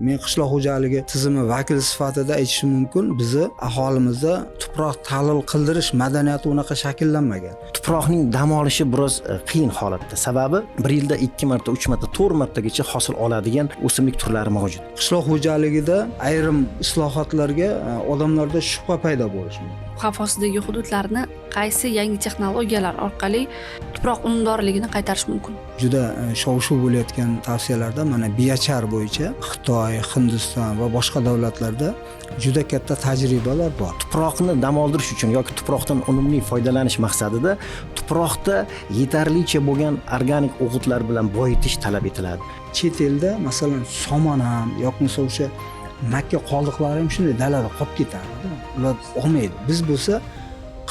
men qishloq xo'jaligi tizimi vakili sifatida aytishim mumkin, bizni aholimizda tuproq tahlil qildirish madaniyati unaqa shakllanmagan. Tuproqning dam olishi biroz qiyin holatda. Sababi bir yilda 2 marta, 3 marta, 4 martagacha hosil oladigan o'simlik turlari mavjud. Qishloq xo'jaligida ayrim islohotlarga odamlarda shubha paydo bo'lishi mumkin. Xavf ostidagi hududlarni qaysi yangi texnologiyalar orqali tuproq unumdorligini qaytarish mumkin? Juda shov-shuv bo'layotgan tavsiyalarda mana biochar bo'yicha Xitoy, Hindiston va boshqa davlatlarda juda katta tajribalar bor. Tuproqni dam oldirish uchun yoki tuproqdan unumli foydalanish maqsadida tuproqda yetarlicha bo'lgan organik o'g'itlar bilan boyitish talab etiladi. Chet elda masalan somon ham yoki o'sha makka qoldiqlari ham shunday dalada qolib ketadi. Ular olmaydi. Biz bo'lsa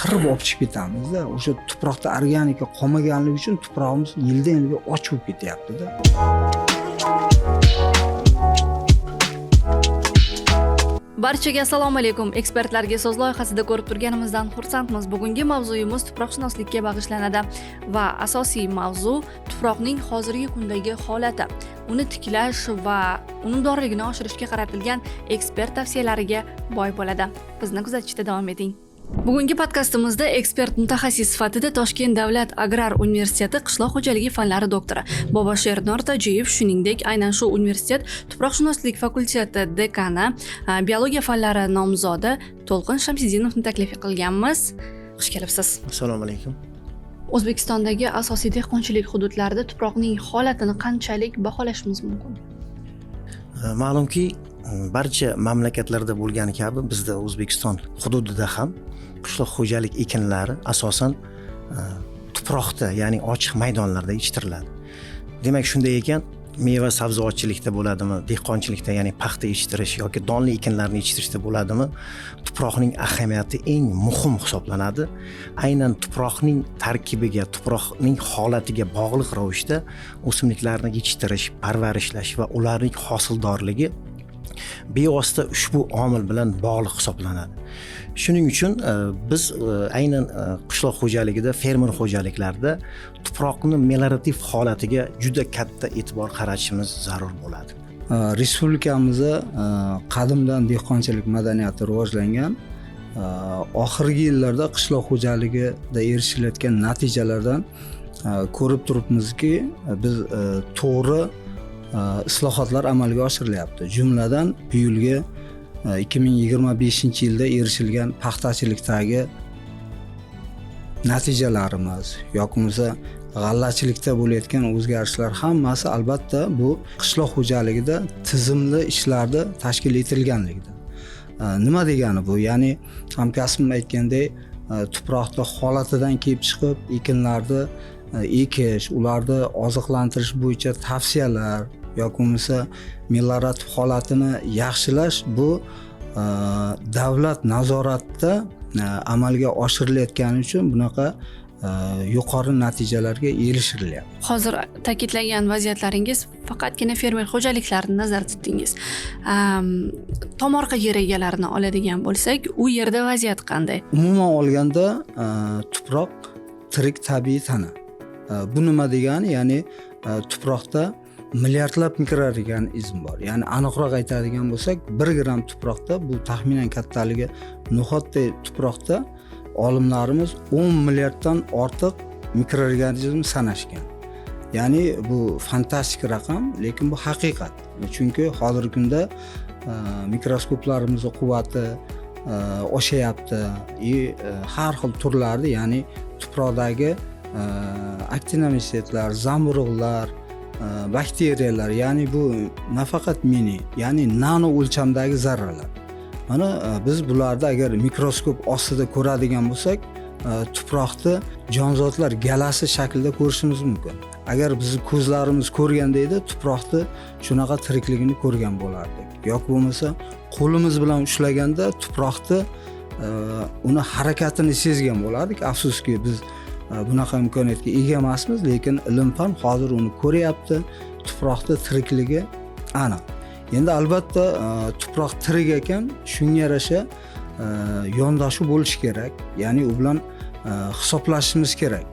qirib olib chiqib ketamizda. O'sha tuproqda organika qolmaganligi uchun tuprog'imiz yildan-yilga och bo'lib ketyapti-da. Barchaga assalomu alaykum. Ekspertlarga so'z loyihasida ko'rib turganimizdan xursandmiz. Bugungi mavzuyimiz tuproqshunoslikka bag'ishlanadi va asosiy mavzu tuproqning hozirgi kundagi holati. Uni tiklash va unumdorligini oshirishga qaratilgan ekspert tavsiyalariga boy bo'ladi. Bizni kuzatishda davom eting. Bugungi podkastimizda ekspert mutaxassis sifatida Toshkent davlat agrar universiteti qishloq xo'jaligi fanlari doktori Bobosher Nortajiyev, shuningdek aynan shu universitet tuproqshunoslik fakulteti dekani, biologiya fanlari nomzodi To'lqin Shamsidinovni taklif qilganmiz. Xush kelibsiz. Assalomu alaykum. O'zbekistondagi asosiy dehqonchilik hududlarida tuproqning holatini qanchalik baholashimiz mumkin? Ma'lumki, barcha mamlakatlarda bo'lgani kabi bizda O'zbekiston hududida ham qishloq xo'jalik ekinlari asosan tuproqda, ya'ni ochiq maydonlarda yetishtiriladi. Demak, shunday ekan, meva sabzavotchilikda bo'ladimi, dehqonchilikda, ya'ni paxta yetishtirish yoki donli ekinlarni yetishtirishda bo'ladimi, tuproqning ahamiyati eng muhim hisoblanadi. Aynan tuproqning tarkibiga, tuproqning holatiga bog'liq ravishda o'simliklarni yetishtirish, parvarishlash va ularning hosildorligi bevosita ushbu omil bilan bog'liq hisoblanadi. Shuning uchun biz aynan qishloq xo'jaligida, fermer xo'jaliklarida tuproqni meliorativ holatiga juda katta e'tibor qaratishimiz zarur bo'ladi. Respublikamizda qadimdan dehqonchilik madaniyati rivojlangan. Oxirgi yillarda qishloq xo'jaligida erishilayotgan natijalardan ko'rib turibmizki, biz to'g'ri islohotlar amalga oshirilyapti. Jumladan bu yilgi 2025-yilda erishilgan paxtachilikdagi natijalarimiz yoki bo'lmasa g'allachilikda bo'layotgan o'zgarishlar hammasi albatta bu qishloq xo'jaligida tizimli ishlarni tashkil etilganligidan. Nima degani bu? Ya'ni hamkasbim aytgandek, tuproqda holatidan kelib chiqib ekinlarni ekish, ularni oziqlantirish bo'yicha tavsiyalar yoki bo'lmasa meliorativ holatini yaxshilash bu davlat nazoratida amalga oshirilayotgani uchun bunaqa yuqori natijalarga erishilyapti. Hozir ta'kidlagan vaziyatlaringiz faqatgina fermer xo'jaliklarini nazarda tutdingiz. Tomorqa yer egalarini oladigan bo'lsak, u yerda vaziyat qanday? Umuman olganda tuproq tirik tabiiy tana. Bu nima degani? Ya'ni tuproqda milliardlab mikroorganizm bor. Ya'ni aniqroq aytadigan bo'lsak, 1 gram tuproqda, bu taxminan kattaligi no'xatday tuproqda olimlarimiz 10 milliarddan ortiq mikroorganizm sanashgan. Ya'ni bu fantastik raqam, lekin bu haqiqat. Chunki hozirgi kunda mikroskoplarimiz quvvati oshayapti. Har xil turlarda, ya'ni tuproqdagi aktinomysetlar, zamburug'lar, bakteriyalar, ya'ni bu nafaqat mini, ya'ni nano o'lchamdagi zarralar. Mana biz bularda agar mikroskop ostida ko'radigan bo'lsak, tuproqni jonzotlar galasi shaklida ko'rishimiz mumkin. Agar bizni ko'zlarimiz ko'rganda edi, tuproqni shunaqa tirikligini ko'rgan bo'lardik. Yoki bo'lmasa qo'limiz bilan ushlaganda tuproqni uni harakatini sezgan bo'lardik. Afsuski biz bunaqa imkoniyatga ega emasmiz, lekin ilm-fan hozir uni ko'ryapti. Tuproqda tirikligi aniq. Endi albatta tuproq tirik ekan, shunga yarasha yondashuv bo'lishi kerak. Ya'ni u bilan hisoblashishimiz kerak.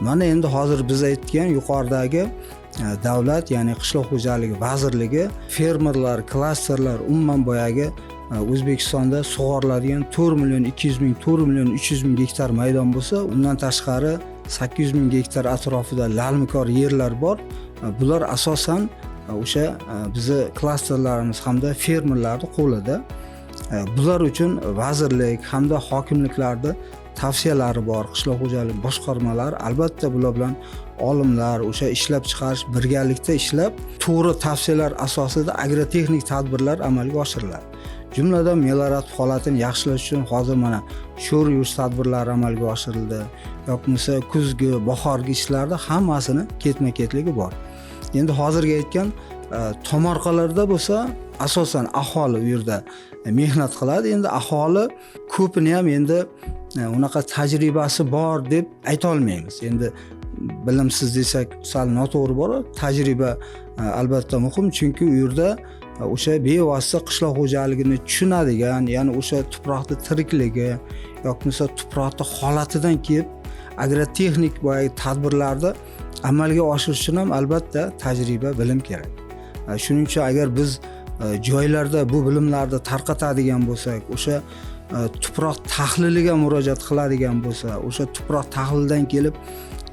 Mana endi hozir biz aytgan yuqoridagi davlat, ya'ni qishloq xo'jaligi vazirligi fermerlar, klasterlar umuman boyagi O'zbekistonda sug'oriladigan 4 million 200 ming, 4 million 300 ming gektar maydon bo'lsa, undan tashqari 800 ming gektar atrofida lalmikor yerlar bor. Bular asosan o'sha bizni klasterlarimiz hamda fermerlarning qo'lida. Bular uchun vazirlik hamda hokimliklarda tavsiyalari bor, qishloq xo'jaligi boshqarmalari albatta bular bilan olimlar, o'sha ishlab chiqarish birgalikda ishlab, to'g'ri tavsiyalar asosida agrotexnik tadbirlar amalga oshiriladi. Jumladan meliorativ holatini yaxshilash uchun hozir mana sho'r yurish tadbirlari amalga oshirildi. Yo'qmasa kuzgi, bahorgi ishlarda hammasini ketma-ketligi bor. Endi hozirgi aytgan tomorqalarda bo'lsa, asosan aholi u yerda mehnat qiladi. Endi aholi ko'pini ham endi unaqa tajribasi bor deb ayta olmaymiz. Endi bilimsiz desak sal noto'g'ri bo'ladi. Tajriba albatta muhim, chunki u yerda o'sha bevosita qishloq xo'jaligini tushunadigan, ya'ni o'sha tuproqni tirikligi yoki tuproqni holatidan kelib agrotexnik boyagi tadbirlarni amalga oshirish uchun ham albatta tajriba, bilim kerak. Shuning uchun agar biz joylarda bu bilimlarni tarqatadigan bo'lsak, o'sha tuproq tahliliga murojaat qiladigan bo'lsa, o'sha tuproq tahlilidan kelib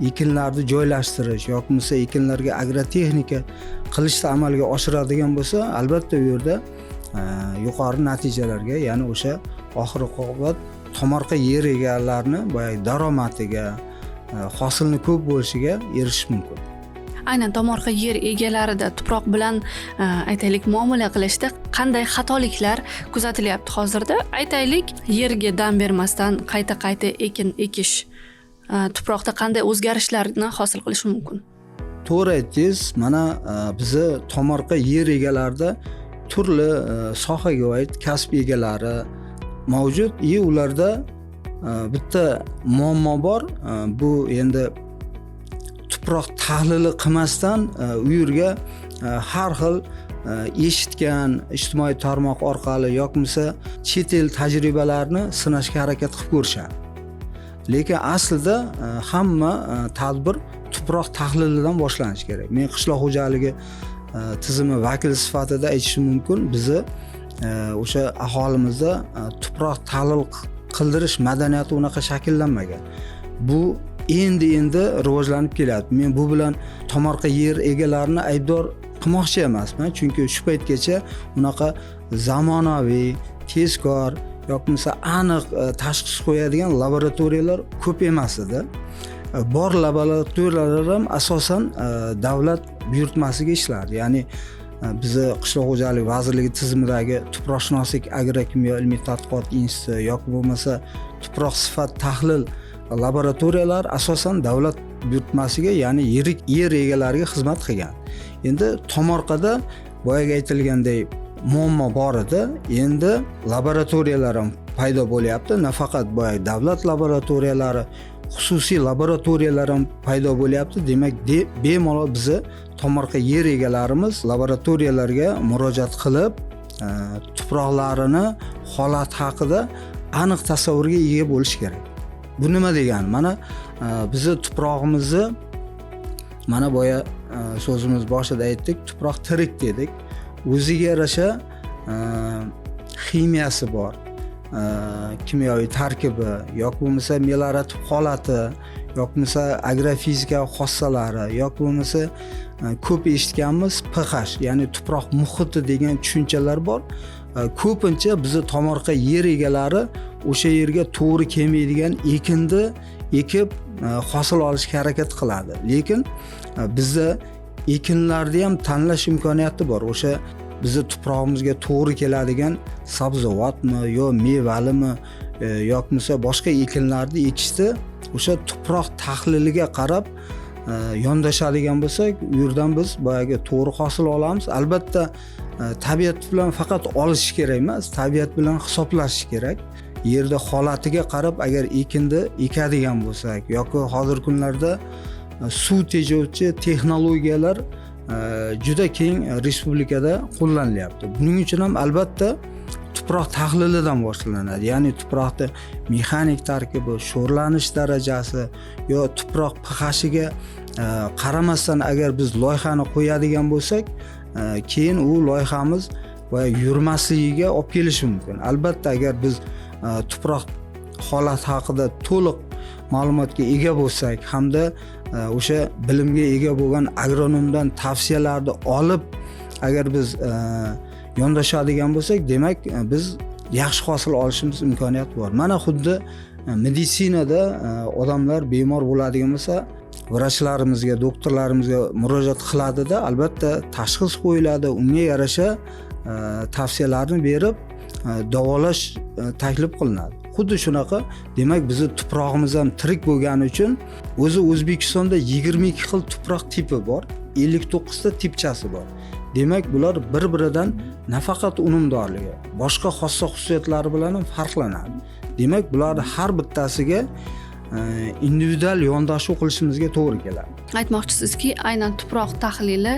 ekinlarni joylashtirish yoki ekinlarga agrotexnika qilishni amalga oshiradigan bo'lsa, albatta u yerda yuqori natijalarga, ya'ni o'sha oxirgi oqibat tomorqa yer egalarining boyagi daromadiga, hosilni ko'p bo'lishiga erishish mumkin. Aynan tomorqa yer egalarida tuproq bilan aytaylik muomala qilishda qanday xatoliklar kuzatilyapti hozirda? Aytaylik, yerga dam bermasdan qayta ekin ekish tuproqda qanday o'zgarishlarni hosil qilishi mumkin? To'g'ri aytdingiz. Mana bizni tomorqa yer egalarida turli sohaga oid kasb egalari mavjud. Ularda bitta muammo bor. Bu endi tuproq tahlili qilmasdan u yerga har xil eshitgan ijtimoiy tarmoq orqali yoki chet el tajribalarini sinashga harakat qilib ko'rishadi. Lekin aslida hamma tadbir tuproq tahlilidan boshlanishi kerak. Men qishloq xo'jaligi tizimi vakili sifatida aytishim mumkin, bizni o'sha aholimizda tuproq tahlil qildirish madaniyati unaqa shakllanmagan. Bu endi rivojlanib kelyapti. Men bu bilan tomorqa yer egalarini aybdor qilmoqchi emasman, chunki shu paytgacha unaqa zamonaviy, tezkor yoki aniq tashxis qo'yadigan laboratoriyalar ko'p emas edi. Bor laboratoriyalar ham asosan davlat buyurtmasiga ishlardi. Ya'ni bizni qishloq xo'jaligi vazirligi tizimidagi tuproqshunoslik agrokimyo ilmiy tadqiqot instituti yoki bo'lmasa tuproq sifat tahlil laboratoriyalar asosan davlat buyurtmasiga, ya'ni yer egalariga xizmat qilgan. Endi tomorqada boyaga aytilgandek muammo bor edi. Endi laboratoriyalar ham paydo bo'lyapti. Nafaqat boyagi davlat laboratoriyalari, xususiy laboratoriyalar ham paydo bo'lyapti. Demak, bemalol bizni tomorqa yer egalarimiz laboratoriyalarga murojaat qilib, tuproqlarini holati haqida aniq tasavvurga ega bo'lish kerak. Bu nima degani? Mana bizni tuprog'imizni mana boya so'zimiz boshida aytdik, tuproq tirik dedik. O'ziga yarasha ximiyasi bor, kimyoviy tarkibi yoki bo'lmasa meliorativ holati yoki bo'lmasa agrofizika xossalari yoki bo'lmasa ko'p eshitganmiz pH, ya'ni tuproq muhiti degan tushunchalar bor. Ko'pincha bizni tomorqa yer egalari o'sha yerga to'g'ri kelmaydigan ekinni ekib hosil olishga harakat qiladi. Lekin bizda ekinlarni ham tanlash imkoniyati bor. O'sha bizni tuprog'imizga to'g'ri keladigan sabzavotmi yo mevalimi yoki boshqa ekinlarni ekishda o'sha tuproq tahliliga qarab yondashadigan bo'lsak, u yerdan biz boyagi to'g'ri hosil olamiz. Albatta tabiat bilan faqat olish kerak emas, tabiat bilan hisoblashish kerak. Yerda holatiga qarab agar ekinni ekadigan bo'lsak yoki hozirgi kunlarda suv tejovchi texnologiyalar juda keng respublikada qo'llanilyapti. Buning uchun ham albatta tuproq tahlilidan boshlanadi. Ya'ni tuproqda mexanik tarkibi, sho'rlanish darajasi yo tuproq pH-iga qaramasdan agar biz loyihani qo'yadigan bo'lsak, keyin u loyihamiz va yurmasligiga olib kelishi mumkin. Albatta agar biz tuproq holati haqida to'liq ma'lumotga ega bo'lsak hamda o'sha bilimga ega bo'lgan agronomdan tavsiyalarni olib agar biz yondashadigan bo'lsak, demak biz yaxshi hosil olishimiz imkoniyati bor. Mana xuddi meditsinada odamlar bemor bo'ladigan bo'lsa, vrachlarimizga, doktorlarimizga murojaat qiladida, albatta tashxis qo'yiladi, unga yarasha tavsiyalarni berib davolash taklif qilinadi. Xuddi shunaqa, demak bizni tuprog'imiz ham tirik bo'lgani uchun o'zi O'zbekistonda 22 xil tuproq tipi bor, 59 ta tipchasi bor. Demak bular bir-biridan nafaqat unumdorligi, boshqa xossa xususiyatlari bilan ham farqlanadi. Demak bularni har bittasiga individual yondashuv qilishimizga to'g'ri keladi. Aytmoqchisizki, aynan tuproq tahlili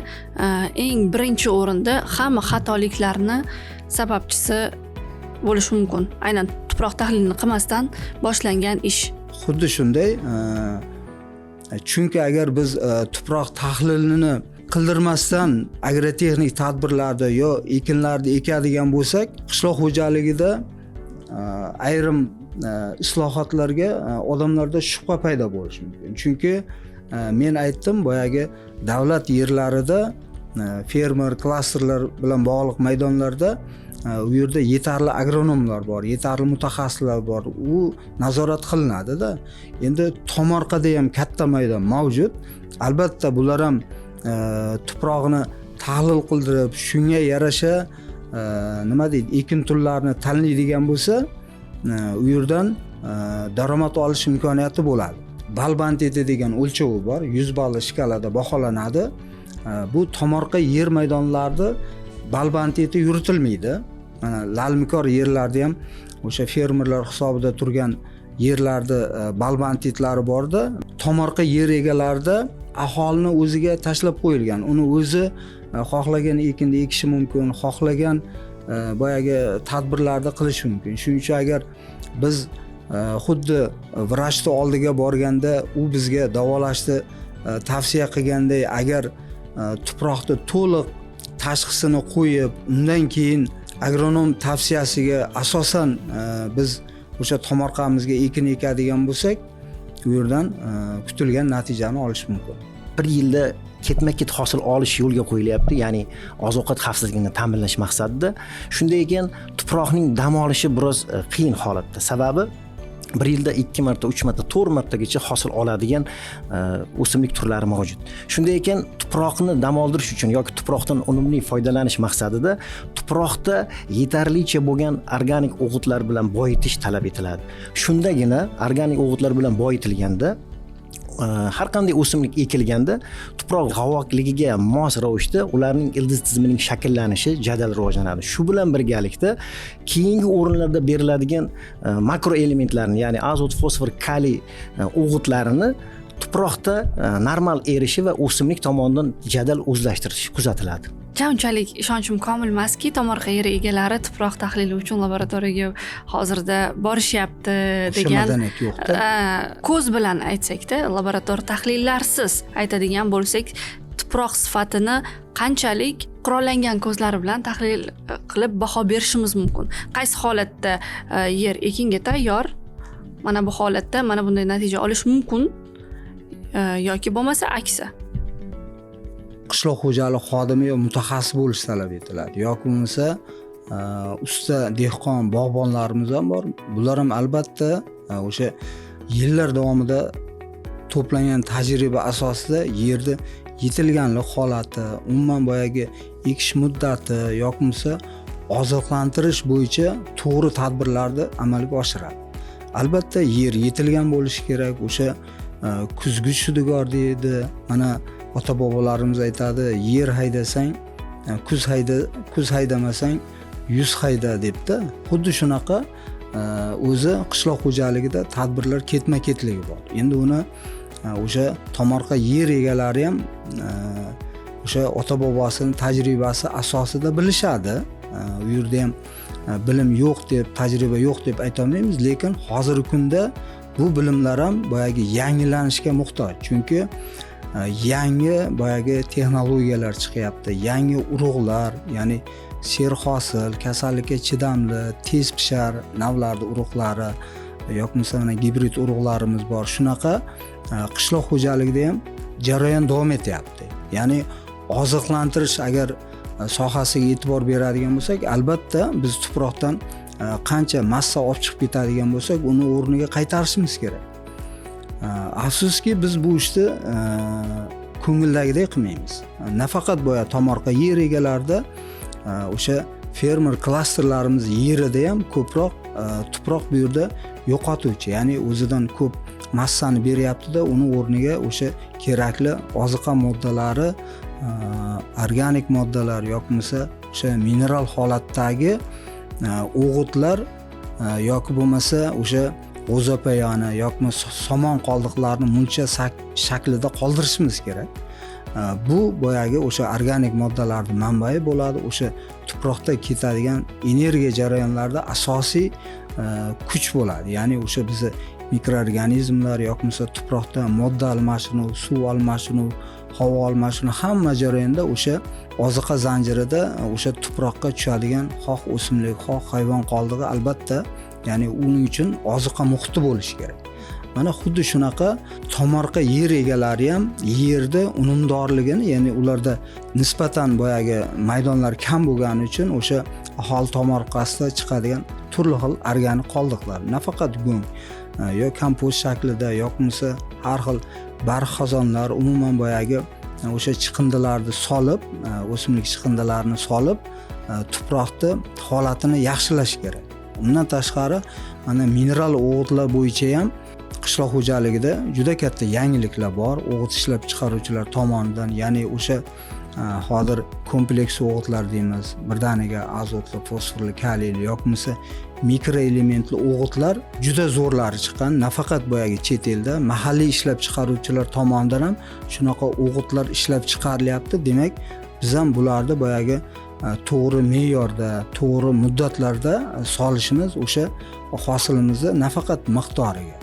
eng birinchi o'rinda hamma xatoliklarni sababchisi bo'lishi mumkin. Aynan tuproq tahlilini qilmasdan boshlangan ish. Xuddi shunday. Chunki agar biz tuproq tahlilini qildirmasdan agrotexnik tadbirlarda yo ekinlarni ekadigan bo'lsak, qishloq xo'jaligida ayrim islohotlarga odamlarda shubha paydo bo'lishi mumkin. Chunki men aytdim, boyagi davlat yerlarida fermer klasterlar bilan bog'liq maydonlarda u yerda yetarli agronomlar bor, yetarli mutaxassislar bor. U nazorat qilinadi-da. Endi tomorqada ham katta maydon mavjud. Albatta bular ham tuprog'ini tahlil qildirib, shunga yarasha nima deydi, ekin turlarini tanlaydigan bo'lsa, u yerdan daromad olish imkoniyati bo'ladi. Ball banditi degan o'lchovi bor, 100 balli shkalada baholanadi. Bu tomorqa yer maydonlarida ball banditi yuritilmaydi. Mana lalmikor yerlarda ham o'sha fermerlar hisobida turgan yerlarda ball banditlari borda, tomorqa yer egalarida aholini o'ziga tashlab qo'yilgan. Uni o'zi xohlagan ekinni ekishi mumkin, xohlagan boyagi tadbirlarda qilish mumkin. Shuning uchun agar biz xuddi vrachni oldiga borganda u bizga davolashni tavsiya qilganday, agar tuproqni to'liq tashxisini qo'yib, undan keyin agronom tavsiyasiga asosan biz o'sha tomorqamizga ekin ekadigan bo'lsak, u yerdan kutilgan natijani olish mumkin. Bir yilda ketma-ket hosil olish yo'lga qo'yilyapti, ya'ni oziq-ovqat xavfsizligini ta'minlash maqsadida. Shunday ekan, tuproqning dam olishi biroz qiyin holatda. Sababi bir yilda 2 marta, 3 marta, 4 martagacha hosil oladigan o'simlik turlari mavjud. Shunday ekan, tuproqni dam oldirish uchun yoki tuproqdan unumli foydalanish maqsadida tuproqda yetarlicha bo'lgan organik o'g'itlar bilan boyitish talab etiladi. Shundagina organik o'g'itlar bilan boyitilganda har qanday o'simlik ekilganda tuproq g'avvosligiga mos ravishda ularning ildiz tizimining shakllanishi jadal rivojlanadi. Shu bilan birgalikda keyingi o'rinlarda beriladigan makroelementlarni, ya'ni azot, fosfor, kaliy o'g'itlarini tuproqda normal erishi va o'simlik tomonidan jadal o'zlashtirish kuzatiladi. Unchalik ishonchim komil emaski, tomorqa yeri egalari tuproq tahlili uchun laboratoriyaga hozirda borishyapti degan. Ko'z bilan aytsakda, laborator tahlillarsiz aytadigan bo'lsak, tuproq sifatini qanchalik qurollangan ko'zlari bilan tahlil qilib baho berishimiz mumkin. Qaysi holatda yer ekinga tayyor, mana bu holatda mana bunday natija olish mumkin yoki bo'lmasa aksi. Qishloq xo'jalik xodimi yo mutaxassis bo'lish talab etiladi. Yoki bo'lmasa usta dehqon, bog'bonlarimiz ham bor. Bular ham albatta o'sha yillar davomida to'plangan tajriba asosida yerda yetilganlik holati, umuman boyagi ekish muddati yoki bo'lmasa oziqlantirish bo'yicha to'g'ri tadbirlarni amalga oshiradi. Albatta yer yetilgan bo'lishi kerak. O'sha kuzgich sudugor deydi. Mana ota bobolarimiz aytadi, yer haydasang kuz haydamasang 100 hayda debdi. Xuddi shunaqa o'zi qishloq xo'jaligida tadbirlar ketma-ketligi bor. Endi uni o'sha tomorqa yer egalari ham o'sha ota bobosining tajribasi asosida bilishadi. U yerda ham bilim yo'q deb, tajriba yo'q deb aytolmaymiz, lekin hozirgi kunda bu bilimlar ham boyagi yangilanishga muhtoj. Chunki yangi boyagi texnologiyalar chiqyapti, yangi urug'lar, ya'ni serhosil, kasallikka chidamli, tez pishar navlarda urug'lari yoki masalan gibrid urug'larimiz bor. Shunaqa qishloq xo'jaligida ham jarayon davom etyapti. Ya'ni oziqlantirish agar sohasiga e'tibor beradigan bo'lsak, albatta biz tuproqdan qancha massa olib chiqib ketadigan bo'lsak, uni o'rniga qaytarishimiz kerak. Afsuski biz bu ishni ko'ngildagidek qilmaymiz. Nafaqat boya tomorqa yer egalarida, o'sha fermer klasterlarimiz yerida ham ko'proq tuproq bu yerda yo'qotuvchi, ya'ni o'zidan ko'p massani beryapti-da, uni o'rniga o'sha kerakli oziqa moddalari, organik moddalar yoki bo'lmasa o'sha mineral holatdagi o'g'itlar yoki bo'lmasa o'sha g'o'zapayoni yoki somon qoldiqlarini mulcha shaklida qoldirishimiz kerak. Bu boyagi o'sha organik moddalarning manbai bo'ladi. O'sha tuproqda ketadigan energiya jarayonlarida asosiy kuch bo'ladi. Ya'ni o'sha bizni mikroorganizmlar yoki bo'lmasa tuproqda modda almashinuv, suv almashinuv, havo almashinuv hamma jarayonda o'sha oziqa zanjirida o'sha tuproqqa tushadigan xoh o'simlik, xoh hayvon qoldig'i albatta, ya'ni uning uchun oziqa muhiti bo'lishi kerak. Mana xuddi shunaqa tomorqa yer egalari ham yerda unumdorligini, ya'ni ularda nisbatan boyagi maydonlar kam bo'lgani uchun o'sha aholi tomorqasida chiqadigan turli xil organik qoldiqlar, nafaqat go'ng yo kompost shaklida yoki bo'lmasa har xil barg xazonlar, umuman boyagi o'sha chiqindilarni solib, o'simlik chiqindilarini solib, tuproqni holatini yaxshilash kerak. Undan tashqari mana mineral o'g'itlar bo'yicha ham qishloq xo'jaligida juda katta yangiliklar bor. O'g'it ishlab chiqaruvchilar tomonidan, ya'ni o'sha hozir kompleks o'g'itlar deymiz, birdaniga azotli, fosforli, kaliyli yoki bo'lmasa mikroelementli o'g'itlar juda zo'rlari chiqqan. Nafaqat boyagi chet elda, mahalliy ishlab chiqaruvchilar tomonidan ham shunaqa o'g'itlar ishlab chiqarilyapti. Demak, biz ham bularni boyagi to'g'ri me'yorda, to'g'ri muddatlarda solishimiz o'sha hosilimizni nafaqat miqdoriga,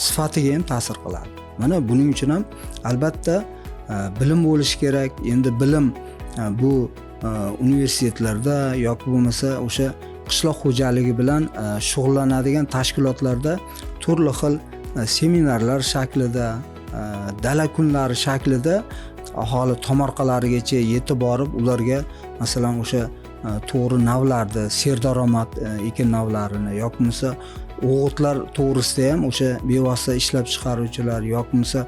sifatiga ham ta'sir qiladi. Mana buning uchun ham albatta bilim bo'lishi kerak. Endi bilim bu universitetlarda yoki bo'lmasa o'sha qishloq xo'jaligi bilan shug'ullanadigan tashkilotlarda turli xil seminarlar shaklida, dala kunlari shaklida aholi tomorqalarigacha yetib borib, ularga masalan o'sha to'g'ri navlarni, serdaromad ekin navlarini yoki bo'lmasa o'g'itlar to'g'risida ham o'sha bevosita ishlab chiqaruvchilar yoki bo'lmasa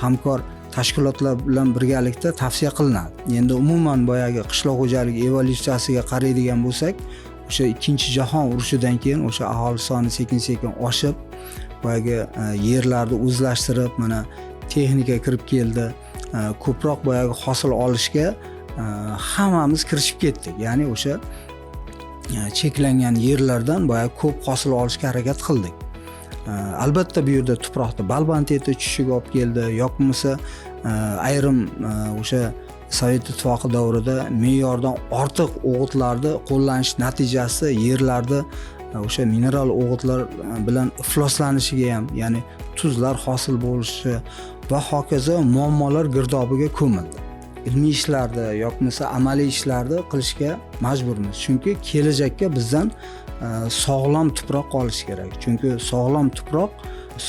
hamkor tashkilotlar bilan birgalikda tavsiya qilinadi. Endi umuman boyagi qishloq xo'jaligi evolyutsiyasiga qaraydigan bo'lsak, o'sha 2-jahon urushidan keyin o'sha aholi soni sekin-sekin oshib, boyagi yerlarni o'zlashtirib, mana texnika kirib keldi. Ko'proq boyagi hosil olishga hammamiz kirishib ketdik. Ya'ni o'sha cheklangan yerlardan boyagi ko'p hosil olishga harakat qildik. Albatta bu yerda tuproqni balbantiyati tushishiga olib keldi, yoki bo'lmasa ayrim o'sha Sovet ittifoqi davrida me'yordan ortiq o'g'itlarni qo'llanish natijasida yerlarda o'sha mineral o'g'itlar bilan ifloslanishiga ham, ya'ni tuzlar hosil bo'lishi va hokazo muammolar girdobiga ko'mildi. Ilmiy ishlarni yoki bo'lmasa amaliy ishlarni qilishga majburmiz. Chunki kelajakka bizdan sog'lom tuproq qolishi kerak. Chunki sog'lom tuproq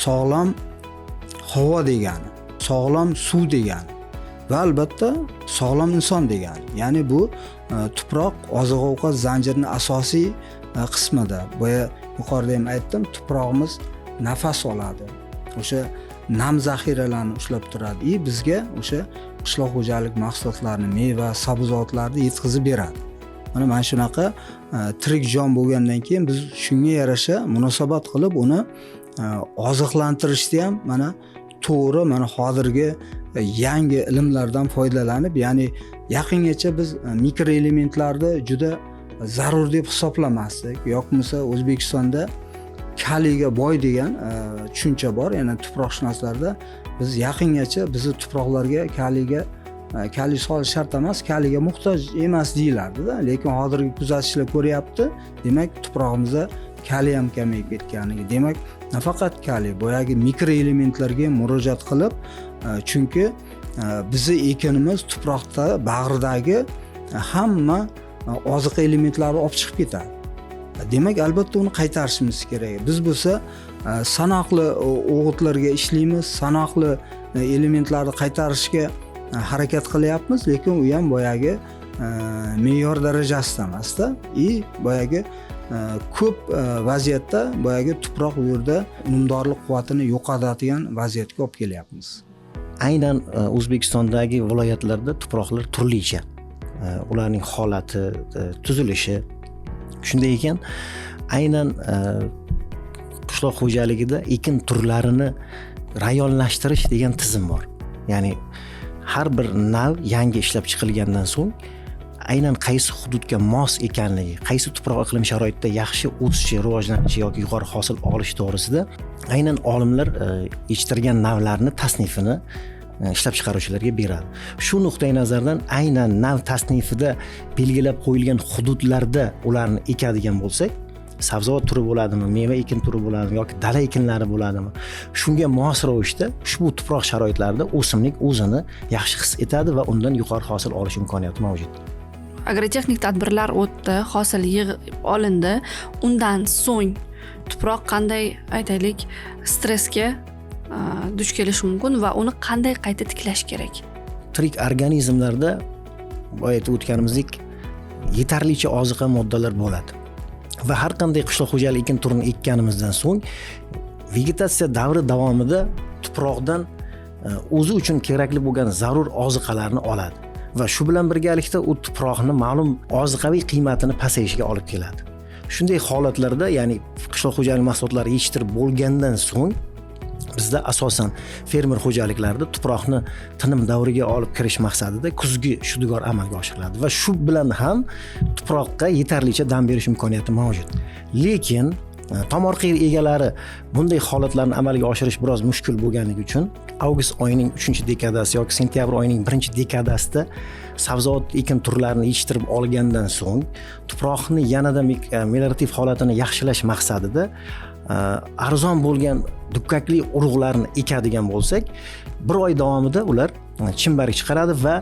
sog'lom havo degani, sog'lom suv degani va albatta sog'lom inson degani. Ya'ni bu tuproq oziq-ovqat zanjirining asosiy qismida. Boya yuqorida ham aytdim, tuprog'imiz nafas oladi. O'sha nam zaxiralarini ushlab turadi. Bizga o'sha qishloq xo'jalik mahsulotlarini, meva, sabzavotlarni yetkazib beradi. Mana shunaqa tirik jon bo'lgandan keyin biz shunga yarasha munosabat qilib uni oziqlantirishda ham mana to'g'ri, mana hozirgi yangi ilmlardan foydalanib, ya'ni yaqingacha biz mikroelementlarni juda zarur deb hisoblamasdik. Yoki bo'lmasa O'zbekistonda kaliyga boy degan tushuncha bor. Ya'ni tuproqshunoslarda biz yaqingacha bizni tuproqlarga kaliy solish shart emas, kaliyga muhtoj emas deyilardi-da. Lekin hozirgi kuzatishlar ko'ryapti. Demak, tuprog'imizda kaliy ham kamayib ketganligi. Demak, nafaqat kaliy, boyagi mikroelementlarga murojaat qilib, chunki bizni ekinimiz tuproqda bag'ridagi hamma oziq elementlarni olib chiqib ketadi. Demak, albatta uni qaytarishimiz kerak. Biz bo'lsa sanoqli o'g'itlarga ishlaymiz, sanoqli elementlarni qaytarishga harakat qilyapmiz, lekin u ham boyagi me'yor darajasida emasda. Boyagi ko'p vaziyatda boyagi tuproq bu yerda unumdorlik quvvatini yo'qotadigan vaziyatga olib kelyapmiz. Aynan O'zbekistondagi viloyatlarda tuproqlar turlicha. Ularning holati, tuzilishi shunday ekan, aynan qishloq xo'jaligida ekin turlarini rayonlashtirish degan tizim bor. Ya'ni har bir nav yangi ishlab chiqilgandan so'ng aynan qaysi hududga mos ekanligi, qaysi tuproq iqlim sharoitida yaxshi o'sishi, rivojlanishi yoki yuqori hosil olish to'g'risida aynan olimlar yetishtirgan navlarni tasnifini ishlab chiqaruvchilarga beradi. Shu nuqtai nazardan aynan nav tasnifida belgilab qo'yilgan hududlarda ularni ekadigan bo'lsak, sabzavot turi bo'ladimi, meva ekin turi bo'ladimi yoki dala ekinlari bo'ladimi, shunga mos ravishda ushbu tuproq sharoitlarida o'simlik o'zini yaxshi his etadi va undan yuqori hosil olish imkoniyati mavjud. Agrotexnik tadbirlar o'tdi, hosil yig'ib olindi. Undan so'ng tuproq qanday, aytaylik, stressga duch kelishi mumkin va uni qanday qayta tiklash kerak? Tirik organizmlarda boya aytib o'tganimizdek yetarlicha oziqa moddalar bo'ladi. Va har qanday qishloq xo'jalik ekin turini ekkanimizdan so'ng vegetatsiya davri davomida tuproqdan o'zi uchun kerakli bo'lgan zarur oziqalarni oladi va shu bilan birgalikda u tuproqni ma'lum oziqaviy qiymatini pasayishiga olib keladi. Shunday holatlarda, ya'ni qishloq xo'jalik mahsulotlari yetishtirib bo'lgandan so'ng bizda asosan fermer xo'jaliklarida tuproqni tinim davriga olib kirish maqsadida kuzgi shudgor amalga oshiriladi va shu bilan ham tuproqqa yetarlicha dam berish imkoniyati mavjud. Lekin tomorqa yer egalari bunday holatlarni amalga oshirish biroz mushkul bo'lganligi uchun avgust oyining 3-dekadasi yoki sentyabr oyining 1-dekadasida sabzavot ekin turlarini yetishtirib olgandan so'ng tuproqni yanada meliorativ holatini yaxshilash maqsadida arzon bo'lgan dukkakli urug'larni ekadigan bo'lsak, bir oy davomida ular chimbarik chiqaradi va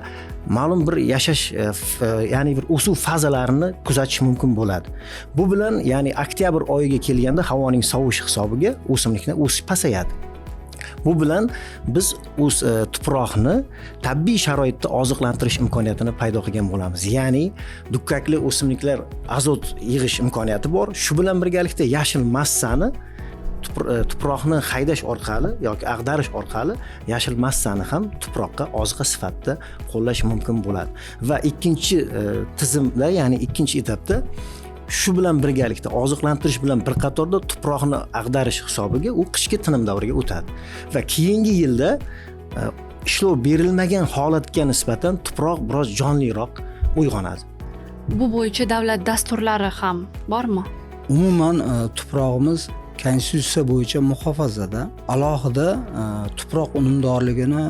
ma'lum bir yashash, ya'ni bir o'suv fazalarini kuzatish mumkin bo'ladi. Bu bilan, ya'ni oktyabr oyiga kelganda havoning sovishi hisobiga o'simliklar o'sish pasayadi. Bu bilan biz tuproqni tabiiy sharoitda oziqlantirish imkoniyatini paydo qilgan bo'lamiz. Ya'ni dukkakli o'simliklar azot yig'ish imkoniyati bor. Shu bilan birgalikda yashil massani tuproqni haydash orqali yoki ag'darish orqali yashil massani ham tuproqqa oziqa sifatida qo'llash mumkin bo'ladi. Va ikkinchi tizimda, ya'ni ikkinchi etapda shu bilan birgalikda oziqlantirish bilan bir qatorda tuproqni ag'darish hisobiga u qishki tinim davriga o'tadi va keyingi yilda ishlov berilmagan holatga nisbatan tuproq biroz jonliroq uyg'onadi. Bu bo'yicha davlat dasturlari ham bormi? Umuman tuprog'imiz konstitutsiya bo'yicha muhofazada. Alohida tuproq unumdorligini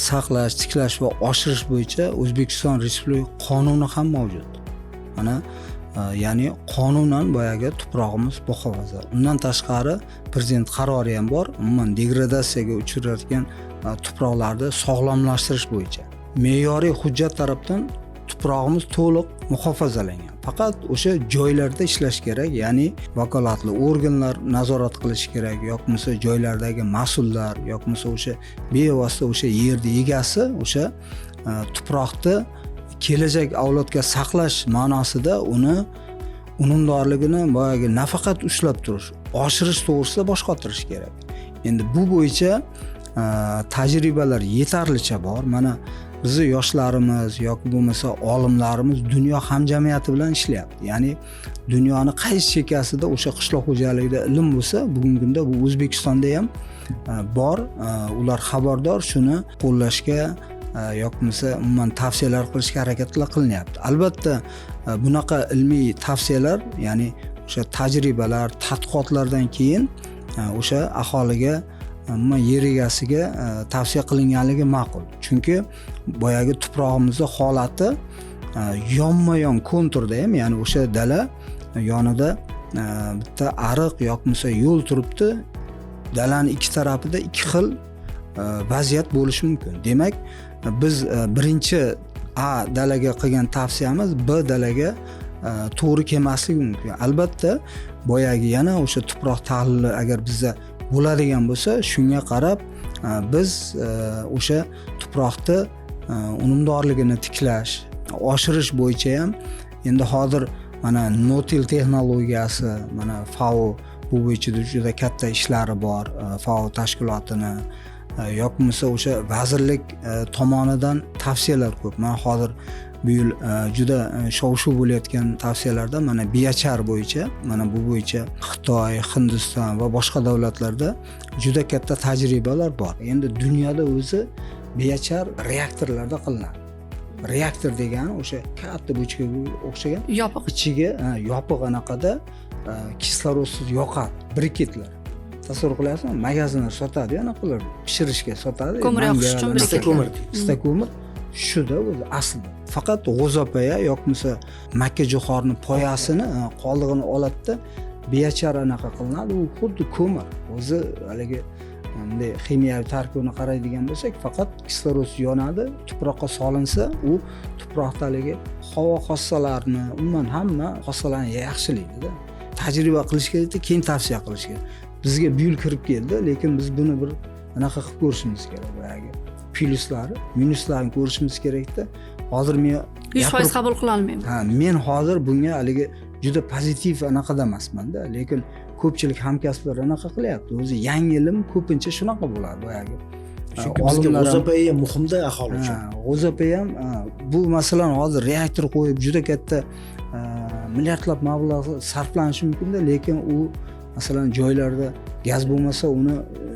saqlash, tiklash va oshirish bo'yicha O'zbekiston Respublika qonuni ham mavjud. Mana ya'ni qonunan boyagi tuprog'imiz muhofaza. Undan tashqari prezident qarori ham bor. Umuman degradatsiyaga uchrayotgan tuproqlarni sog'lomlashtirish bo'yicha. Me'yoriy hujjat tarafdan tuprog'imiz to'liq muhofazalangan. Faqat o'sha joylarda ishlash kerak, ya'ni vakolatli organlar nazorat qilish kerak, yoki bo'lmasa joylardagi mas'ullar, yoki bo'lmasa o'sha bevosita o'sha yerni egasi o'sha tuproqni kelajak avlodga saqlash ma'nosida uni unumdorligini boyagi nafaqat ushlab turish, oshirish to'g'risida bosh qotirish kerak. Endi bu bo'yicha tajribalar yetarlicha bor. Mana bizni yoshlarimiz yoki bo'lmasa olimlarimiz dunyo hamjamiyati bilan ishlayapti. Ya'ni dunyoni qaysi chekkasida o'sha qishloq xo'jaligida ilm bo'lsa, bugungi kunda bu O'zbekistonda ham bor. Ular xabardor, shuni qo'llashga yoki bo'lmasa umuman tavsiyalar qilishga harakatlar qilinyapti. Albatta bunaqa ilmiy tavsiyalar, ya'ni o'sha tajribalar, tadqiqotlardan keyin o'sha aholiga, umuman yer egasiga tavsiya qilinganligi ma'qul. Chunki boyagi tuprog'imizning holati yonma-yon konturda ham, ya'ni o'sha dala yonida bitta ariq yoki bo'lmasa yo'l turibdi. Dalaning ikki tarafida ikki xil vaziyat bo'lishi mumkin. Demak, biz birinchi A dalaga qilgan tavsiyamiz B dalaga to'g'ri kelmasligi mumkin. Albatta, boyagi yana o'sha tuproq tahlili agar bizda bo'ladigan bo'lsa, shunga qarab biz o'sha tuproqni unumdorligini tiklash, oshirish bo'yicha ham endi hozir mana Notil texnologiyasi, mana FAO bu bo'yicha juda katta ishlari bor. FAO tashkilotini yoki bo'lmasa o'sha vazirlik tomonidan tavsiyalar ko'p. Mana hozir bu yil juda shov-shuv bo'layotgan tavsiyalarda mana biochar bo'yicha, mana bu bo'yicha Xitoy, Hindiston va boshqa davlatlarda juda katta tajribalar bor. Endi dunyoda o'zi biochar reaktorlarda qilinadi. Reaktor degani o'sha katta bochkaga o'xshagan yopiq, ichiga yopiq anaqada kislorodsiz yoqadi, briketlar. Tasavvur qilyapsizmi? Magazinlar sotadi, anaqilar pishirishga sotadi. Ko'mir yoqish uchun Pista ko'mir. Pista ko'mir shuda o'zi aslida. Faqat g'o'zapoya yoki bo'lmasa makka jo'xorining poyasini qoldig'ini oladida biochar anaqa qilinadi. U xuddi ko'mir. O'zi haligi bunday ximiyaviy tarkibini qaraydigan bo'lsak, faqat kislorodsiz yonadi, tuproqqa solinsa, u tuproqdagi havo xossalarini, umuman hamma xossalarni yaxshilaydi-da. Tajriba qilish kerakda, keyin tavsiya qilish kerak. Bizga bu yil kirib keldi, lekin biz buni bir anaqa qilib ko'rishimiz kerak. Boyagi plyuslari, minuslarini ko'rishimiz kerakda. Hozir men 100% qabul qila olmayman. Men hozir bunga haligi juda pozitiv anaqada emasman-da, lekin ko'pchilik hamkasblar anaqa qilyapti. O'zi yangi ilm ko'pincha shunaqa bo'ladi boyagi. Chunki bizga g'o'zapoya ham muhimda aholi uchun. G'o'zapoya ham bu masalan hozir reaktor qo'yib juda katta milliardlab mablag' sarflanishi mumkin-da, lekin u masalan joylarda gaz bo'lmasa uni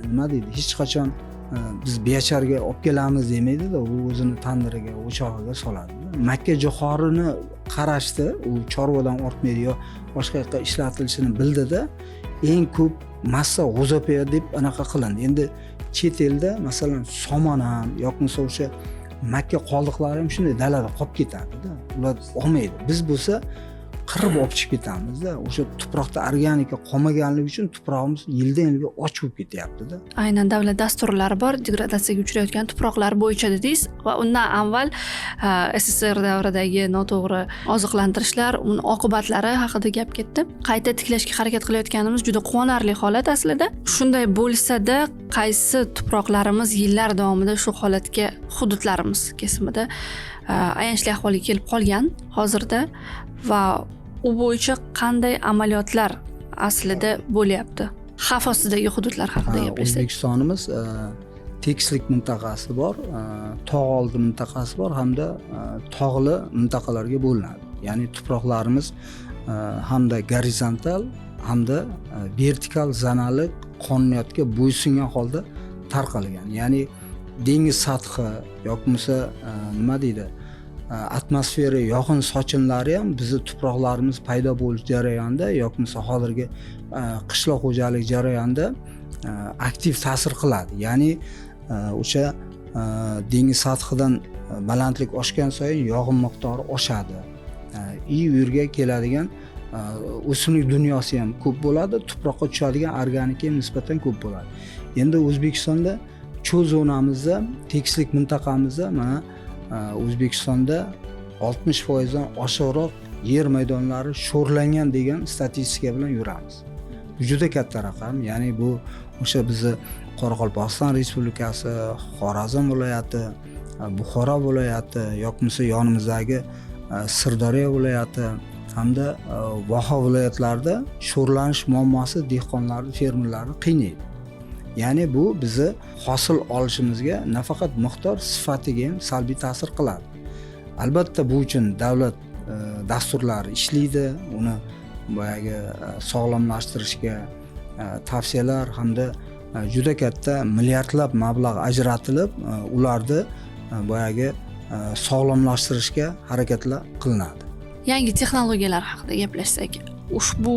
nima deydi, hech qachon biz biocharga olib kelamiz demaydi-da, u o'zini tandiriga, o'chog'iga soladi. Makka jo'xorini qarashdi, u chorvadan ortmaydi yo boshqa yoqqa ishlatilishini bildida, eng ko'p massa g'o'zapoya deb anaqa qilindi. Endi chet elda masalan somon ham yoki bo'lmasa o'sha makka qoldiqlari ham shunday dalada qolib ketadi-da. Ular olmaydi. Biz bo'lsa qirib olib chiqib ketamiz-da. O'sha tuproqda organika qolmaganligi uchun tuprog'imiz yildan-yilga och bo'lib ketyapti-da. Aynan davlat dasturlari bor, degradatsiyaga uchrayotgan tuproqlar bo'yicha dedingiz va undan avval SSR davridagi noto'g'ri oziqlantirishlar, uning oqibatlari haqida gap ketdi. Qayta tiklashga harakat qilayotganimiz juda quvonarli holat aslida. Shunday bo'lsa-da, qaysi tuproqlarimiz yillar davomida shu holatga hududlarimiz kesimida ayanchli ahvolga kelib qolgan hozirda va u bo'yicha qanday amaliyotlar aslida bo'lyapti? Xavf ostidagi hududlar haqida gapirsak. O'zbekistonimiz tekislik mintaqasi bor, tog' oldi mintaqasi bor hamda tog'li mintaqalarga bo'linadi. Ya'ni tuproqlarimiz hamda gorizontal hamda vertikal zonali qonuniyatga bo'ysungan holda tarqalgan. Ya'ni dengiz sathi yoki bo'lmasa nima deydi, atmosfera yog'in sochinlari ham bizni tuproqlarimiz paydo bo'lish jarayonida yoki bo'lmasa hozirgi qishloq xo'jalik jarayonida aktiv ta'sir qiladi. Ya'ni o'sha dengiz sathidan balandlik oshgan sayin yog'in miqdori oshadi. U yerga keladigan o'simlik dunyosi ham ko'p bo'ladi, tuproqqa tushadigan organika ham nisbatan ko'p bo'ladi. Endi O'zbekistonda cho'l zonamizda, tekislik mintaqamizda mana O'zbekistonda 60% dan oshiqroq yer maydonlari sho'rlangan degan statistika bilan yuramiz. Juda katta raqam. Ya'ni bu o'sha bizni Qoraqalpog'iston Respublikasi, Xorazm viloyati, Buxoro viloyati yoki bo'lmasa yonimizdagi Sirdaryo viloyati hamda Voha viloyatlarida sho'rlanish muammosi dehqonlarni, fermerlarni qiynaydi. Ya'ni bu bizni hosil olishimizga nafaqat miqdor sifatiga ham salbiy ta'sir qiladi. Albatta bu uchun davlat dasturlari ishlaydi, uni boyagi sog'lomlashtirishga tavsiyalar hamda juda katta milliardlab mablag' ajratilib, ularni boyagi sog'lomlashtirishga harakatlar qilinadi. Yangi texnologiyalar haqida gaplashsak, ushbu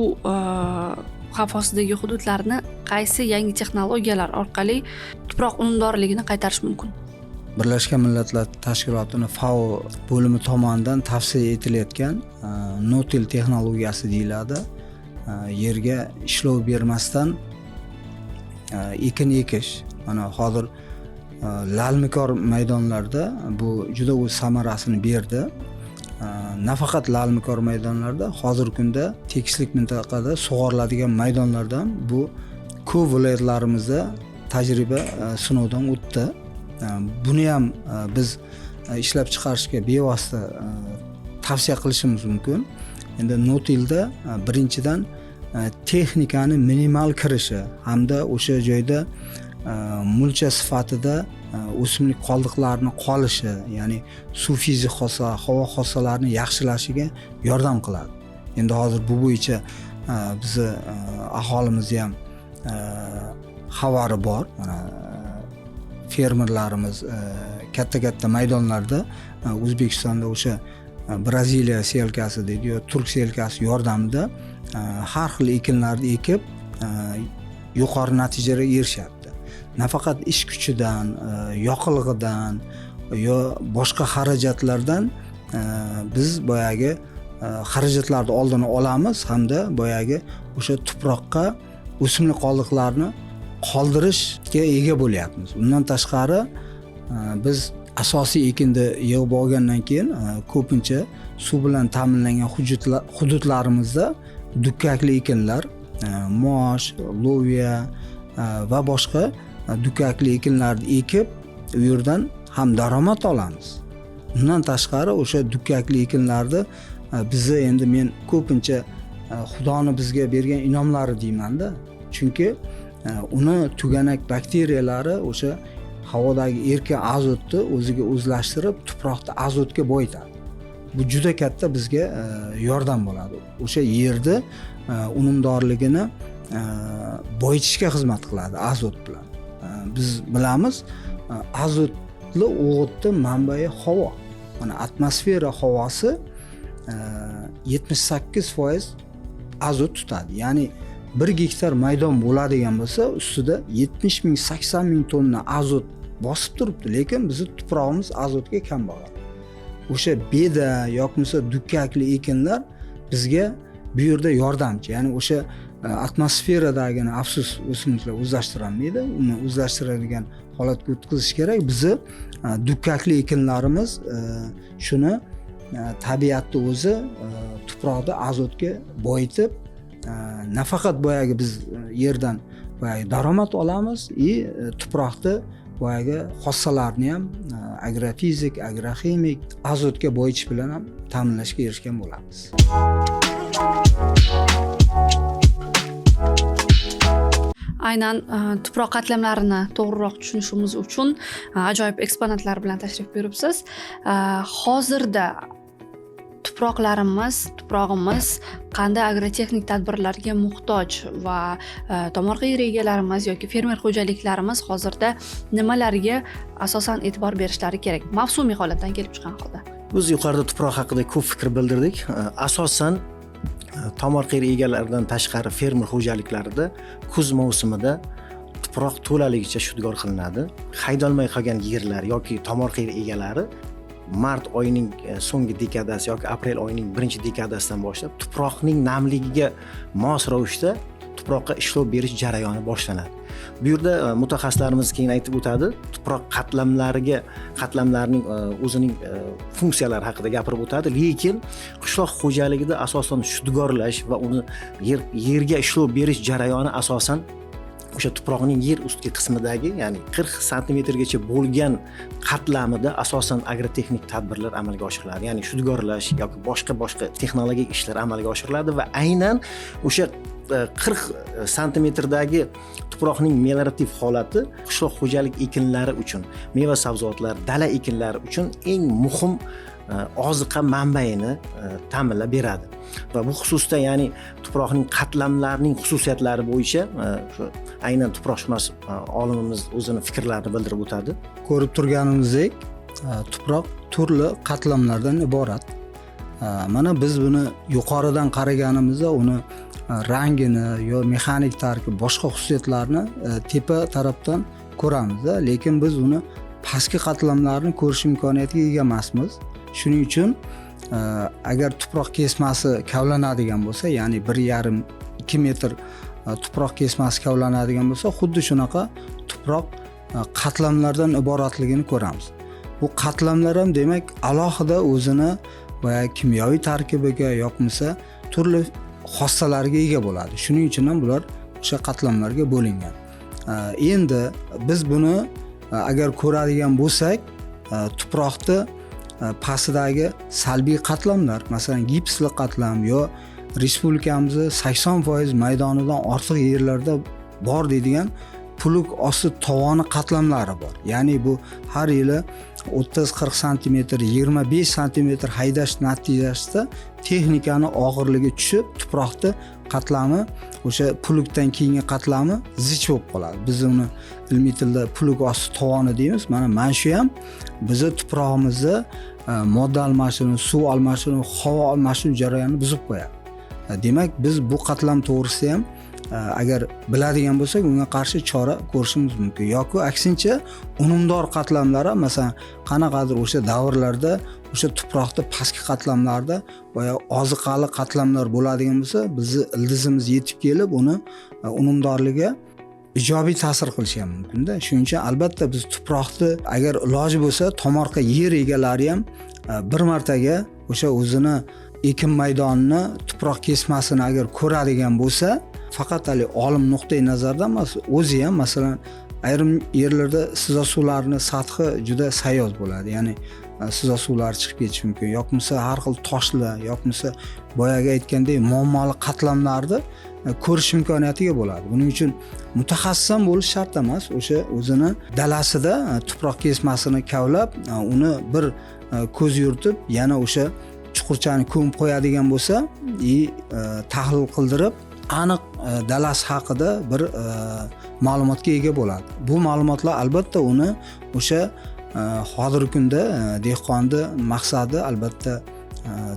xavf ostidagi hududlarni qaysi yangi texnologiyalar orqali tuproq unumdorligini qaytarish mumkin? Birlashgan Millatlar Tashkilotining FAO bo'limi tomonidan tavsiya etilayotgan Notil texnologiyasi deyiladi. Yerga ishlov bermasdan ekin ekish. Mana hozir lalmikor maydonlarda bu juda o'z samarasini berdi. Nafaqat lalmikor maydonlarda, hozirgi kunda tekislik mintaqada sug'oriladigan maydonlardan bu ko'p viloyatlarimizda tajriba sinovdan o'tdi. Buni ham biz ishlab chiqarishga bevosita tavsiya qilishimiz mumkin. Endi Notilda birinchidan texnikani minimal kirishi hamda o'sha joyda mulcha sifatida o'simlik qoldiqlarini qolishi, ya'ni suv fizik xossa, havo xossalarini yaxshilashiga yordam qiladi. Endi hozir bu bo'yicha bizni aholimiz ham xabari bor. Mana fermerlarimiz katta maydonlarda O'zbekistonda o'sha Braziliya selkasi deydi yo turk selkasi yordamida har xil ekinlarni ekib yuqori natijaga erishyapti. Nafaqat ish kuchidan, yoqilg'idan yo boshqa xarajatlardan biz boyagi xarajatlarni oldini olamiz hamda boyagi o'sha tuproqqa o'simlik qoldiqlarini qoldirishga ega bo'lyapmiz. Undan tashqari biz asosiy ekinni yig'ib olgandan keyin ko'pincha suv bilan ta'minlangan hududlarimizda dukkakli ekinlar, mosh, loviya va boshqa dukkakli ekinlarni ekib, u yerdan ham daromad olamiz. Undan tashqari o'sha dukkakli ekinlarni bizni endi men ko'pincha Xudoni bizga bergan inomlari deyman-da. Chunki uni tuganak bakteriyalari o'sha havodagi erkin azotni o'ziga o'zlashtirib, tuproqni azotga boyitadi. Bu juda katta bizga yordam bo'ladi. O'sha yerni unumdorligini boyitishga xizmat qiladi azot bilan. Biz bilamiz, azotli o'g'itni manbai havo. Mana atmosfera havosi 78% azot tutadi. Ya'ni 1 gektar maydon bo'ladigan bo'lsa, ustida 70 ming, 80 ming tonna azot bosib turibdi, lekin bizni tuprog'imiz azotga kambag'al. O'sha beda yoki dukkakli ekinlar bizga bu yerda yordamchi. Ya'ni o'sha atmosferadagini afsus o'simliklar o'zlashtira olmaydi. Uni o'zlashtiradigan holatga o'tkazish kerak. Bizni dukkakli ekinlarimiz shuni tabiatni o'zi tuproqni azotga boyitib, nafaqat boyagi biz yerdan boyagi daromad olamiz, tuproqni boyagi xossalarni ham agrofizik, agroximik azotga boyitish bilan ham ta'minlashga erishgan bo'lamiz. Aynan tuproq qatlamlarini to'g'riroq tushunishimiz uchun ajoyib eksponatlar bilan tashrif buyuribsiz. Hozirda tuprog'imiz qanday agrotexnik tadbirlarga muhtoj va tomorqa yer egalarimiz yoki fermer xo'jaliklarimiz hozirda nimalarga asosan e'tibor berishlari kerak mavsumiy holatdan kelib chiqqan holda? Biz yuqorida tuproq haqida ko'p fikr bildirdik. Asosan tomorqa yer egalaridan tashqari fermer xo'jaliklarida kuz mavsumida tuproq to'laligicha shudgor qilinadi. Haydolmay qolgan yerlar yoki tomorqa yer egalari mart oyining so'nggi dekadasi yoki aprel oyining birinchi dekadasidan boshlab tuproqning namligiga mos ravishda tuproqqa ishlov berish jarayoni boshlanadi. Bu yerda mutaxassislarimiz keyin aytib o'tadi, tuproq qatlamlarining o'zining funksiyalari haqida gapirib o'tadi, lekin qishloq xo'jaligida asosan shudgorlash va uni yerga ishlov berish jarayoni asosan o'sha tuproqning yer ustki qismidagi, ya'ni 40 santimetrgacha bo'lgan qatlamida asosan agrotexnik tadbirlar amalga oshiriladi. Ya'ni shudgorlash yoki boshqa texnologik ishlar amalga oshiriladi va aynan o'sha 40 santimetrdagi tuproqning meliorativ holati qishloq xo'jalik ekinlari uchun, meva sabzavotlar, dala ekinlari uchun eng muhim oziqa manbaini ta'minlab beradi. Va bu xususda, ya'ni tuproqning qatlamlarining xususiyatlari bo'yicha shu aynan tuproqshunos olimimiz o'zini fikrlarini bildirib o'tadi. Ko'rib turganimizdek, tuproq turli qatlamlardan iborat. Mana biz buni yuqoridan qaraganimizda uni rangini yo mexanik tarkib boshqa xususiyatlarni tepa tarafdan ko'ramiz, lekin biz uni pastki qatlamlarni ko'rish imkoniyatiga ega emasmiz. Shuning uchun agar tuproq kesmasi kavlanadigan bo'lsa, ya'ni 1,5-2 metr tuproq kesmasi kavlanadigan bo'lsa, xuddi shunaqa tuproq qatlamlardan iboratligini ko'ramiz. Bu qatlamlar ham demak alohida o'zini boya kimyoviy tarkibiga yoqmasa turli xossalarga ega bo'ladi. Shuning uchun ham bular o'sha qatlamlarga bo'lingan. Endi biz buni agar ko'radigan bo'lsak, tuproqni pastidagi salbiy qatlamlar, masalan gipsli qatlam yo respublikamizning 80% maydonidan ortiq yerlarda bor deydigan puluk osti tovoni qatlamlari bor. Ya'ni bu har yili 30-40 sm, 25 sm haydash natijasida texnikani og'irligi tushib, tuproqni qatlami o'sha pulukdan keyingi qatlami zich bo'lib qoladi. Biz uni ilmiy tilda puluk osti tovoni deymiz. Mana shu ham bizni tuprog'imizni modda almashinuvi, suv almashinuvi, havo almashinuvi jarayonini buzib qo'yadi. Demak, biz bu qatlam to'g'risida ham agar biladigan bo'lsak, unga qarshi chora ko'rishimiz mumkin. Yoki aksincha, unumdor qatlamlar ham masalan qanaqadir o'sha davrlarda o'sha tuproqda pastki qatlamlarda boya oziqali qatlamlar bo'ladigan bo'lsa, bizni ildizimiz yetib kelib uni unumdorligiga ijobiy ta'sir qilishi ham mumkin-da. Shuning uchun albatta biz tuproqni agar iloji bo'lsa, tomorqa yer egalari ham bir martaga o'sha o'zini ekin maydonini tuproq kesmasini agar ko'radigan bo'lsa, faqat olim nuqtai nazardan emas, o'zi ham masalan ayrim yerlarda sizasuvlarni sathi juda sayoz bo'ladi. Ya'ni sizasuvlar chiqib ketishi mumkin. Yo'qmasa har xil toshlar, yo'qmasa boyaga aytgandek muammoli qatlamlarni ko'rish imkoniyatiga bo'ladi. Buning uchun mutaxassis ham bo'lish shart emas. O'sha o'zini dalasida tuproq kesmasini kavlab, uni bir ko'z yuritib, yana o'sha chuqurchani ko'mib qo'yadigan bo'lsa, tahlil qildirib aniq dalasi haqida bir ma'lumotga ega bo'ladi. Bu ma'lumotlar albatta uni o'sha hozirgi kunda dehqonni maqsadi albatta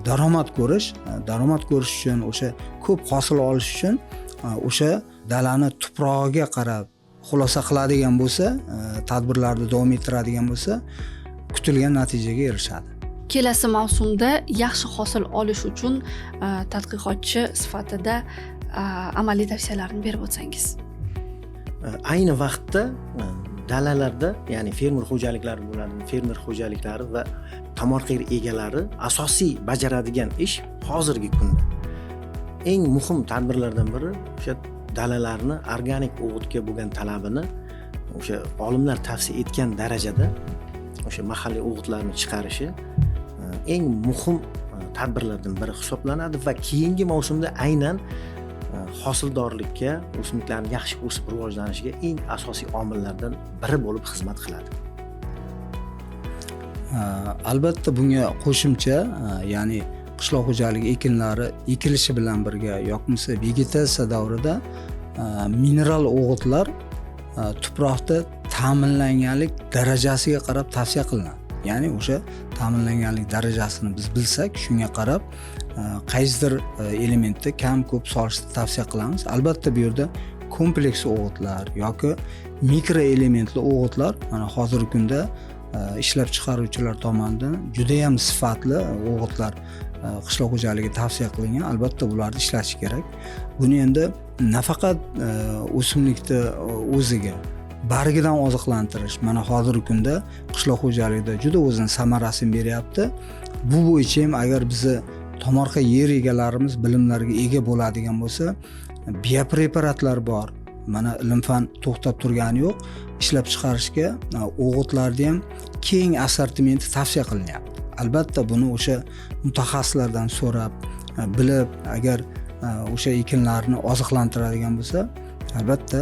daromad ko'rish uchun, o'sha ko'p hosil olish uchun o'sha dalani tuprog'iga qarab xulosa qiladigan bo'lsa, tadbirlarni davom ettiradigan bo'lsa, kutilgan natijaga erishadi. Kelasi mavsumda yaxshi hosil olish uchun tadqiqotchi sifatida amaliy tavsiyalarni berib o'tsangiz. Ayni vaqtda dalalarda, ya'ni fermer xo'jaliklari bo'ladi, fermer xo'jaliklari va tomorqa yer egalari asosiy bajaradigan ish hozirgi kunda eng muhim tadbirlardan biri o'sha dalalarni organik o'g'itga bo'lgan talabini o'sha olimlar tavsiya etgan darajada o'sha mahalliy o'g'itlarni chiqarishi eng muhim tadbirlardan biri hisoblanadi va keyingi mavsumda aynan hosildorlikka, o'simliklarning yaxshi o'sib rivojlanishiga eng asosiy omillardan biri bo'lib xizmat qiladi. Albatta bunga qo'shimcha, ya'ni qishloq xo'jaligi ekinlari ekilishi bilan birga yo'qmasa vegetatsiya davrida mineral o'g'itlar tuproqda ta'minlanganlik darajasiga qarab tavsiya qilinadi. Ya'ni o'sha ta'minlanganlik darajasini biz bilsak, shunga qarab qaysidir elementni kam ko'p solishni tavsiya qilamiz. Albatta bu yerda kompleks o'g'itlar yoki mikro elementli o'g'itlar mana hozirgi kunda ishlab chiqaruvchilar tomonidan juda ham sifatli o'g'itlar qishloq xo'jaligi tavsiya qilingan. Albatta bularni ishlash kerak. Buni endi nafaqat o'simlikni o'ziga bargidan oziqlantirish mana hozirgi kunda qishloq xo'jaligida juda o'zini samarasini beryapti. Bu bo'yicha ham agar bizni tomorqa yer egalarimiz bilimlarga ega bo'ladigan bo'lsa, biopreparatlar bor. Mana ilm-fan to'xtab turgani yo'q. Ishlab chiqarishga o'g'itlarni ham keng assortimenti tavsiya qilinyapti. Albatta buni o'sha mutaxassislardan so'rab, bilib, agar o'sha ekinlarni oziqlantiradigan bo'lsa, albatta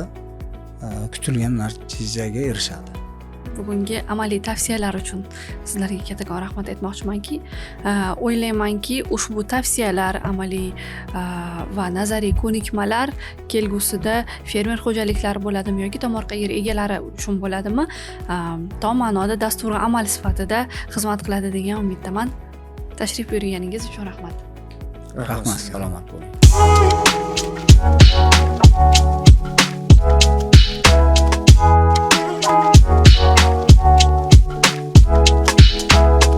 kutilgan natijaga erishadi. Bugungi amaliy tavsiyalar uchun sizlarga kattakon rahmat aytmoqchimanki, o'ylaymanki, ushbu tavsiyalar, amaliy va nazariy ko'nikmalar kelgusida fermer xo'jaliklari bo'ladimi yoki tomorqa yer egalari uchun bo'ladimi, tom ma'noda dasturi amal sifatida xizmat qiladi degan umiddaman. Tashrif buyurganingiz uchun rahmat. Rahmat, salomat bo'ling.